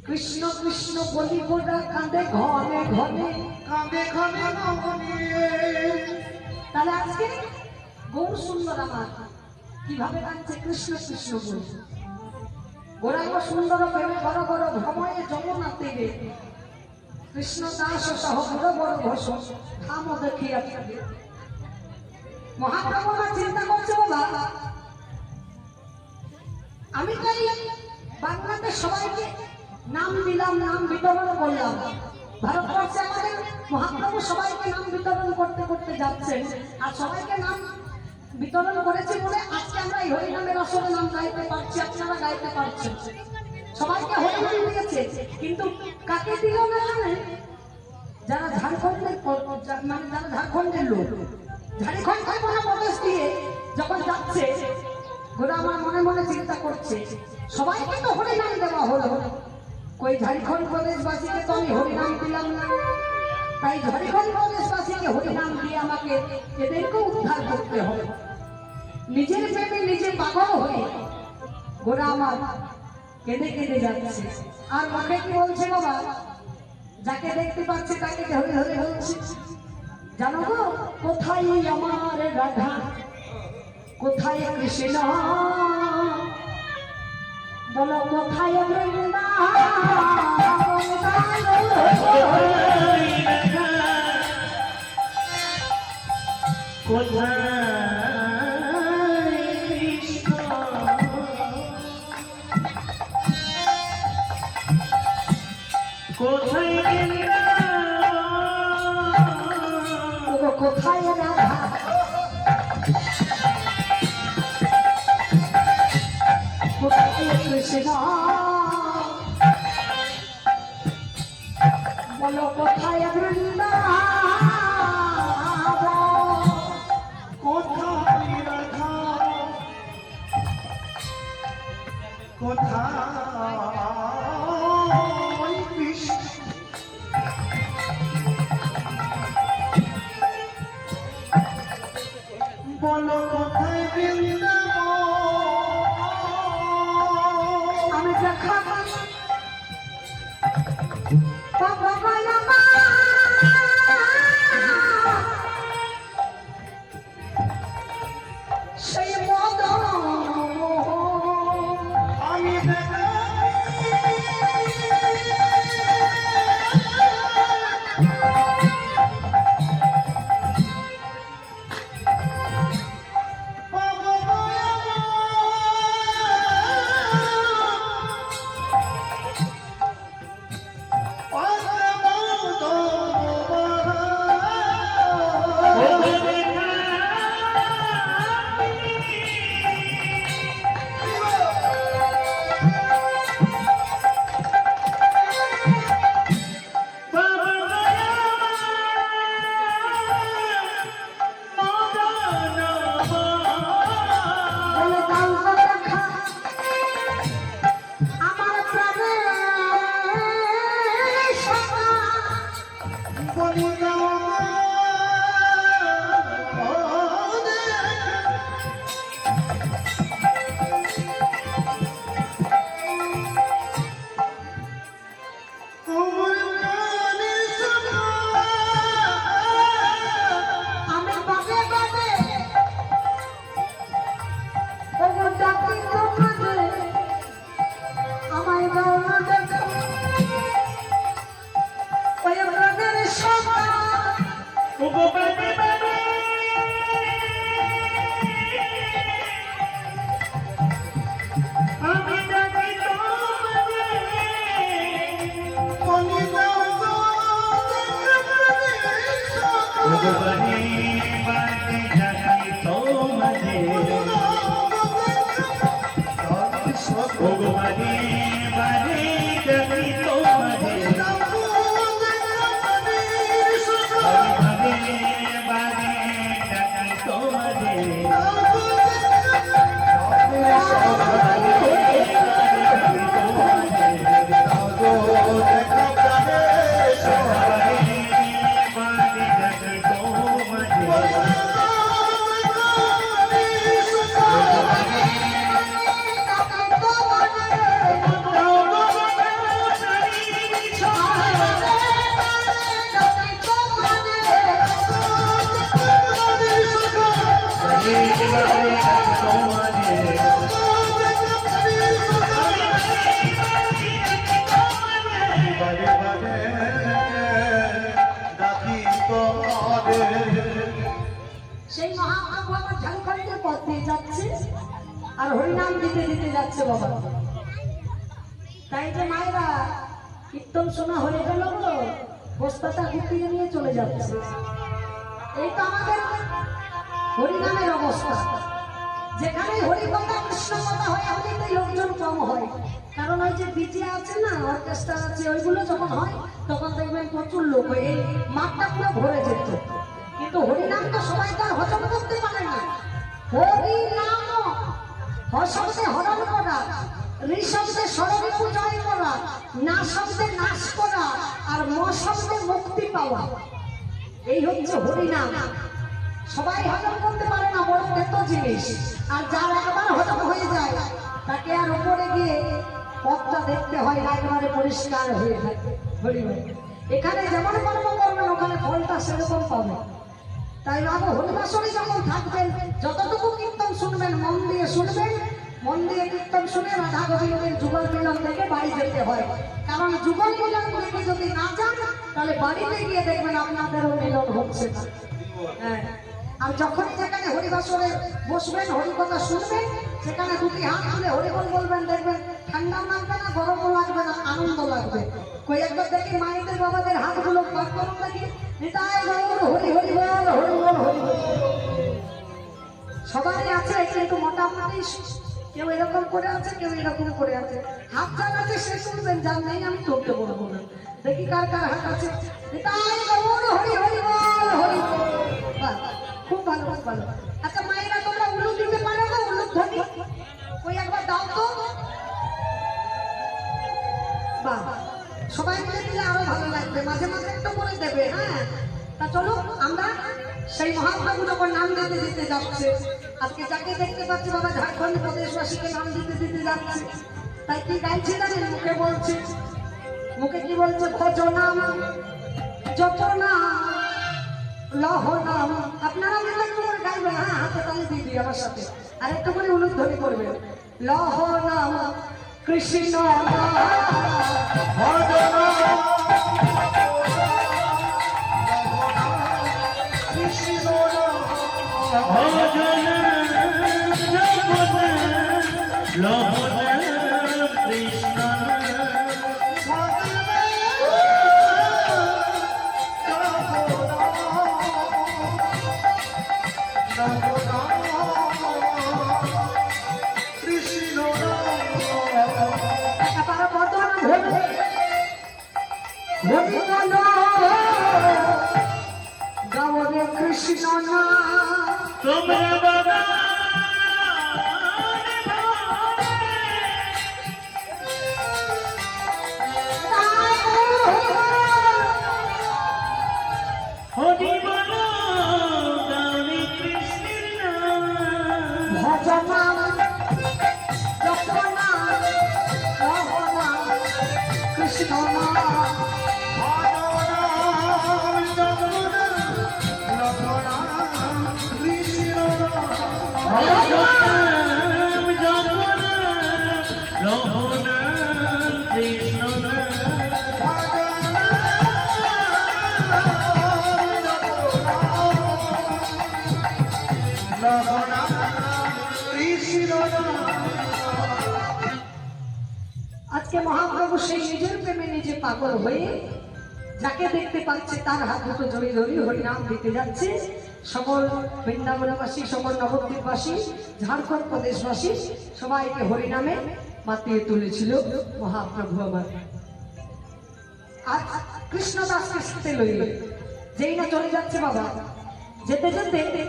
কৃষ্ণ কৃষ্ণ বলি গোড়া কাঁদে ঘনে ঘনে কাঁদে ঘনে ঘনে। তাহলে আজকে গৌর সুন্দর আমার কিভাবে কাঁদছে কৃষ্ণ কৃষ্ণ বলি। গোড়ায় সুন্দর প্রেমে বড় বড় ভ্রমণে যমুনা তীরে কৃষ্ণ দাস সহ বড় বড় ঘোষ ধাম দেখিয়া মহাপ্রভুরা চিন্তা করছে বাবা আমি তাই বাংলাদেশ সবাইকে নাম দিলাম, নাম বিতরণ করলাম। ভারতবর্ষে আমাদের মহাপ্রভু সবাইকে নাম বিতরণ করতে করতে যাচ্ছেন, আর সবাইকে নাম বিতরণ করেছে বলে আজকে আমরা এই হরিনামের আসলে নাম গাইতে পারছি, আপনারা গাইতে পারছেন। সবাইকে হরিনাম দিয়েছে, কিন্তু কাকে দিল না জানেন? যারা ঝাড়খণ্ডের মানে যারা ঝাড়খণ্ডের লোক, ঝাড়খণ্ড কোনো প্রদেশ দিয়ে যখন যাচ্ছে ওরা আমার মনে মনে চিন্তা করছে সবাইকে তো হরিনাম দেওয়া হলো, কই ঝাড়খণ্ড প্রদেশবাসীকে তো আমি হরিনাম দিলাম না। তাই ঝাড়খণ্ড প্রদেশবাসীকে হরিনাম দিয়ে আমাকে এদেরকেও উদ্ধার করতে হবে। নিজের প্রেমে নিজে পাগল হয়ে ওরা আমার কেঁদে কেঁদে যাচ্ছে। আর মুখে কি বলছে বাবা? যাকে দেখতে পাচ্ছে তাকে হরে হরে বলছে। জানো গো কোথায় আমার রাধা, কোথায় কৃষ্ণ, বলো কোথায় কোথায় রাধা, কোথায় কৃষ্ণ, বলো কোথায় বৃন্দাবন, কোথায় রাধা, কোথায় কৃষ্ণ, বলো কোথায় বৃন্দাবন। আমি দেখা সেই মদন আমি ভগবানে বাজে ডাকি তোমারে ভগবানে বাজে ডাকি তোমারে ভগবানে বাজে ডাকি তোমারে সেই মহাপ্রভু আমার ঝাড়খণ্ডের পথ দিয়ে যাচ্ছে আর হরিনাম দিতে দিতে যাচ্ছে বাবা। তাই যে মায়েরা কীর্তন শোনা হয়ে গেল তো বস্তাটা গুটিয়ে নিয়ে চলে যাচ্ছে। এই তো আমাদের হরিনামের অবস্থা। যেখানে হরিকথা কৃষ্ণ কথা হয় আমাদের লোকজন কম হয়, কারণ ওই যে ডিজে আছে না, অর্কেস্ট্রা আছে, ওইগুলো যখন হয় তখন দেখবেন প্রচুর লোক হয়, এই মাঠটা পুরো ভরে যেত। কিন্তু হরিনাম তো সবাই তো আর হজম করতে পারে না। হরিনাম হশব্দে হরণ করা, ঋশব্দে ষড়রিপু জয় করা, না শব্দে নাশ করা, আর ম শব্দে মুক্তি পাওয়া, এই হচ্ছে হরিনাম। সবাই হজম করতে পারে না, বড় এত জিনিস। আর যার একবার হজম হয়ে যায় তাকে আর উপরে গিয়ে পথটা দেখতে হয় না, একেবারে পরিষ্কার হয়ে থাকে। এখানে যেমন কর্ম করবেন ওখানে ফলটা সেরকম পাবে। তাই বাবু হরিবাসরে যখন থাকবেন যতটুকু কীর্তন শুনবেন মন দিয়ে শুনবেন, মন দিয়ে কীর্তন শুনে রাধা গোবিন্দের যুগল মিলন থেকে বাড়ি যেতে হয়। কারণ যুগল মিলন থেকে যদি না যান তাহলে বাড়িতে গিয়ে দেখবেন আপনাদেরও মিলন হচ্ছে না। হ্যাঁ, আর যখন যেখানে হরিবাসরে বসবেন হরিকথা শুনবেন সেখানে দুটি হাত তুলে হরিবল বলবেন, দেখবেন ঠান্ডাও লাগবে না, গরমও লাগবে না, আনন্দ লাগবে। কই একবার দেখি মায়েদের বাবাদের হাতগুলো পাক করুন দেখি। নিতাই গৌর হরি হরি বল, হরি বল হরি বল। সবাই আছে কিন্তু মোটামুটি কেউ এরকম করে আছে, কেউ এরকম করে আছে। হাত যার আছে সে শুনবেন, যার নেই আমি তুলতে বলবো না। দেখি কার কার হাত আছে। নিতাই গৌর হরি হরি বল, হরি বল। খুব ভালো, খুব ভালো। আচ্ছা মায়েরা তোমরা উলু দিতে পারো না? উলু ধ্বনি ওই একবার দাও তো। বাহ, সবাই মিলে দিলে আরো ভালো লাগবে, মাঝে মাঝে একটু করে দেবে। হ্যাঁ, তা চলো আমরা সেই মহাপ্রভু যখন নাম দিতে দিতে যাচ্ছে, আজকে যাকে দেখতে পাচ্ছি বাবা ঝাড়খণ্ড প্রদেশবাসীকে নাম দিতে দিতে যাচ্ছে, তাই কি গাইছে জানেন? মুখে বলছে, মুখে কি বলছে? ভজ নাম যত নাম লহ নাম। আপনারা মিলে একটু করে গাইবেন। হ্যাঁ, হাতে তালি দিয়ে দিই আমার সাথে, আর একটু করে উলুধ্বনি করবেন। লহ নাম কৃষ্ণ নাম ভজ নাম কৃষ্ণ গাওরে কৃষ্ণ না তোমরা বাবা হরি বলো গাওরে কৃষ্ণ ভজনা যপনা রহনা কৃষ্ণ না আজকে মহাপ্রভু সেই নিজের প্রেমে নিজে পাগল হয়ে যাকে দেখতে পাচ্ছে তার হাত দুটো জড়িয়ে ধরি হরিনাম দিতে যাচ্ছে। সকল বৃন্দাবনবাসী, সকল নবদ্বীপবাসী, ঝাড়খণ্ড প্রদেশবাসী সবাইকে হরিনামে মাতিয়ে তুলেছিল মহাপ্রভু আমার। আর কৃষ্ণদাসকে সাথে লইল, যেই না চলে যাচ্ছে বাবা, যেতে যেতে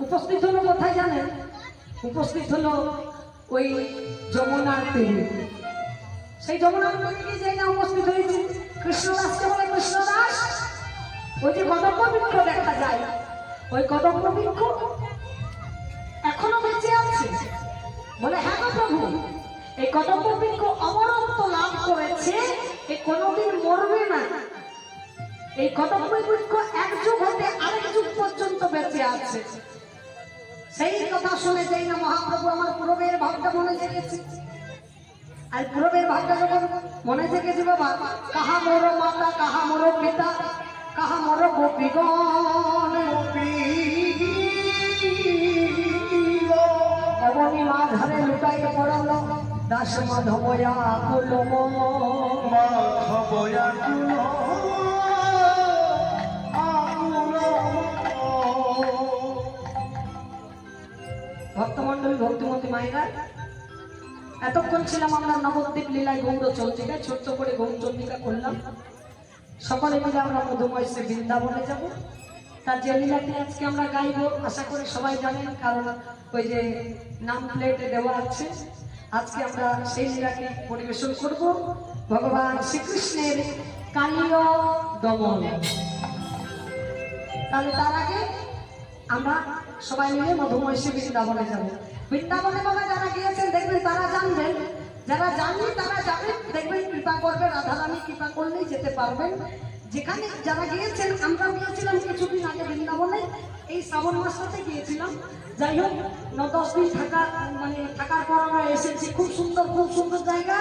উপস্থিত হলো কোথায় জানেন? উপস্থিত হলো ওই যমুনার তীরে। সেই যমুনার তীরে যেই না উপস্থিত হয়েছে, কৃষ্ণদাসকে বলে, কৃষ্ণদাস, ওই যে কদম্ব বৃক্ষ দেখা যায়, ওই কদম্ব বৃক্ষ এখনো বেঁচে আছে? বলে, হ্যাঁ গো প্রভু, এই কদম্ব বৃক্ষ অমরত্ব লাভ করেছে, এ কোনোদিন মরবে না। এই কদম্ব বৃক্ষ এক যুগ হতে আরেক যুগ পর্যন্ত বেঁচে আছে। সেই কথা শুনে যেই না মহাপ্রভু আমার পূর্বের ভাবটা মনে জেগেছে। আর পূর্বের ভাবটা যখন মনে জেগেছে বাবা, কাহা মোর মাতা, কাহা মোর পিতা, কাহা মোর গোপীগণ, অবনী মা ধারে লুটাই পড়ল, দাস মাধবয়া কুলম, মাধবয়া কুল ভক্তমন্ডলী, ভক্তিমতী মায়েরা, এতক্ষণ ছিলাম আমরা নবদ্বীপ লীলায় গৌর চন্দ্রিকা, ছোট্ট করে গৌর চন্দ্রিকা করলাম। সকলে মিলে আমরা মধুময় শ্রী বৃন্দাবনে যাব। তার যে লীলাটি আজকে আমরা গাইব আশা করি সবাই জানেন, কারণ ওই যে নাম প্লেটে দেওয়া আছে। আজকে আমরা সেই লীলাটি পরিবেশন করব, ভগবান শ্রীকৃষ্ণের কালীয় দমন। তাহলে তার আগে আমরা সবাই মিলে মধুময় শ্রী বৃন্দাবনে যাব। বৃন্দাবনে বাবা যারা গিয়েছেন দেখবেন তারা জানবেন, যারা জানবেন তারা যাবেন, দেখবেন কৃপা করবে রাধারানী, কৃপা করলেই যেতে পারবেন। যেখানে যারা গিয়েছেন, আমরা গিয়েছিলাম কিছুদিন আগে বৃন্দাবনে, এই শ্রাবণ মাসটাতে গিয়েছিলাম। যাই হোক, 9-10 দিন থাকার পর আমরা এসেছি। খুব সুন্দর, খুব সুন্দর জায়গা।